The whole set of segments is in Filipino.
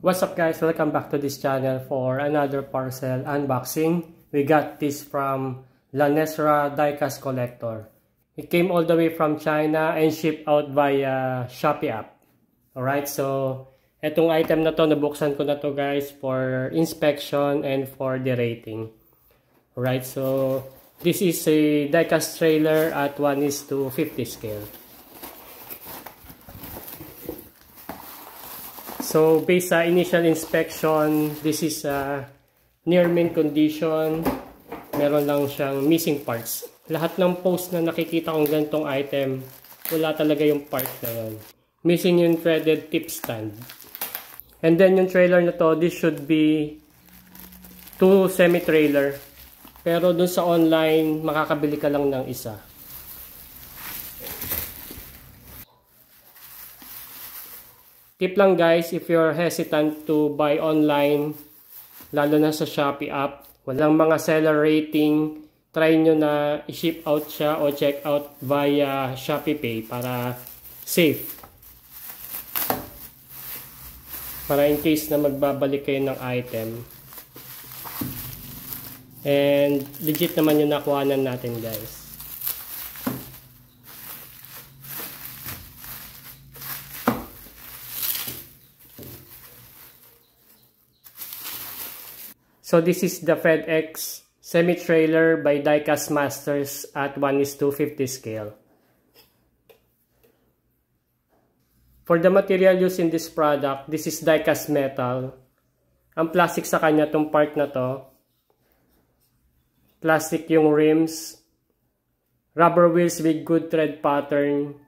What's up guys, welcome back to this channel for another parcel unboxing. We got this from Lanesra Diecast Collector. It came all the way from China and shipped out via Shopee app. Alright, so etong item na to, nabuksan ko na to guys for inspection and for the rating. Alright, so this is a diecast trailer at 1:50 scale. So, based sa initial inspection, this is near mint condition. Meron lang siyang missing parts. Lahat ng post na nakikita kong ganitong item, wala talaga yung part na yun. Missing yung threaded tip stand. And then yung trailer na to, this should be 2 semi-trailer. Pero dun sa online, makakabili ka lang ng isa. Tip lang guys, if you're hesitant to buy online, lalo na sa Shopee app, walang mga seller rating, try nyo na i-ship out siya o check out via Shopee Pay para safe. Para in case na magbabalik kayo ng item. And legit naman yung nakuhanan natin guys. So this is the FedEx semi-trailer by Diecast Masters at 1:50 scale. For the material used in this product, this is diecast metal. Ang plastic sa kanya, tong part na to. Plastic yung rims. Rubber wheels with good thread pattern.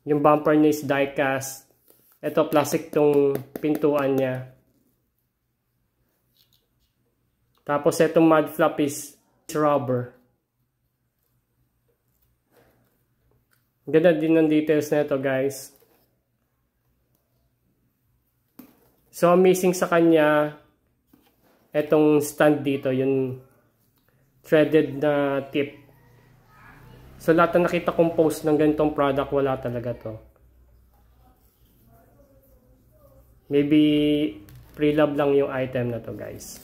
Yung bumper niya is diecast. Ito plastic tong pintuan niya. Tapos itong mud flap is rubber. Ganda din ng details na ito guys. So amazing sa kanya, itong stand dito, yung threaded na tip. So lahat na nakita kong post ng ganitong product, wala talaga to. Maybe pre-love lang yung item na to guys.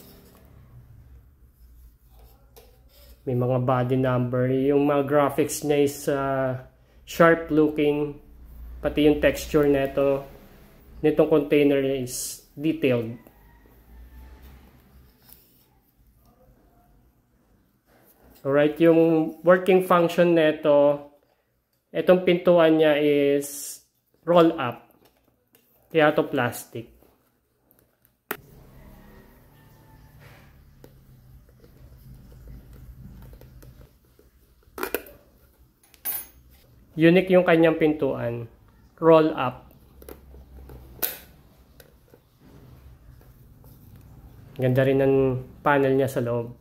May mga body number. Yung mga graphics niya is sharp looking. Pati yung texture nito, nitong container is detailed. Alright, yung working function nito, itong pintuan niya is roll up. Kaya ito plastic. Unique yung kanyang pintuan. Roll up. Ganda rin ng panel niya sa loob.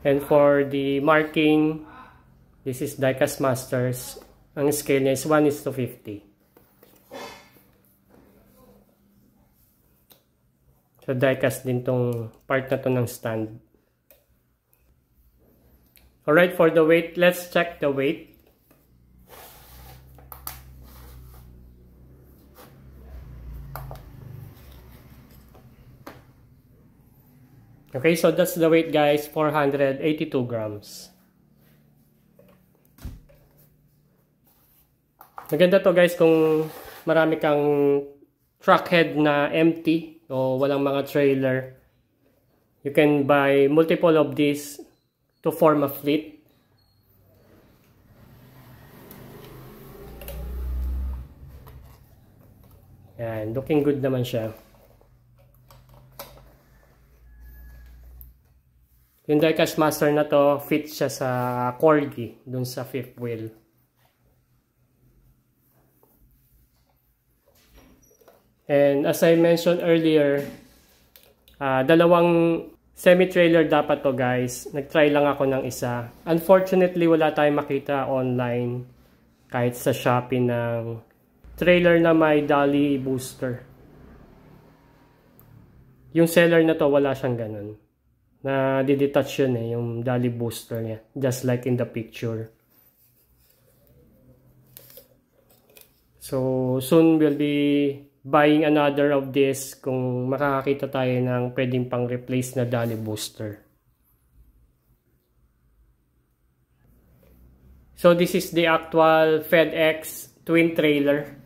And for the marking, this is Diecast Masters. Ang scale niya is 1:50. So diecast din tong part na to ng stand. Alright, for the weight, let's check the weight. Okay, so that's the weight guys, 482 grams. Maganda to guys kung marami kang truck head na empty o walang mga trailer. You can buy multiple of these to form a fleet. Yan, looking good naman siya. Yung Diecast Master na to, fit siya sa corgi, dun sa fifth wheel. And as I mentioned earlier, dalawang semi-trailer dapat to guys. Nag-try lang ako ng isa. Unfortunately, wala tayong makita online kahit sa Shopee ng trailer na may dolly booster. Yung seller na to, wala siyang ganun. Na didetach yun yung dolly booster niya. Just like in the picture. So soon we'll be buying another of this kung makakakita tayo ng pwedeng pang replace na dolly booster. So this is the actual FedEx twin trailer.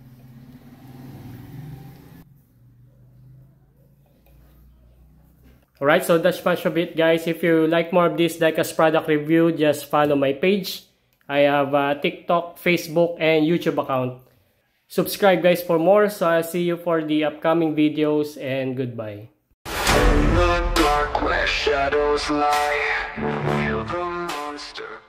Alright, so that's much of it, guys. If you like more of this diecast product review, just follow my page. I have a TikTok, Facebook, and YouTube account. Subscribe, guys, for more. So I'll see you for the upcoming videos, and goodbye. In the dark where shadows lie, feel the monster.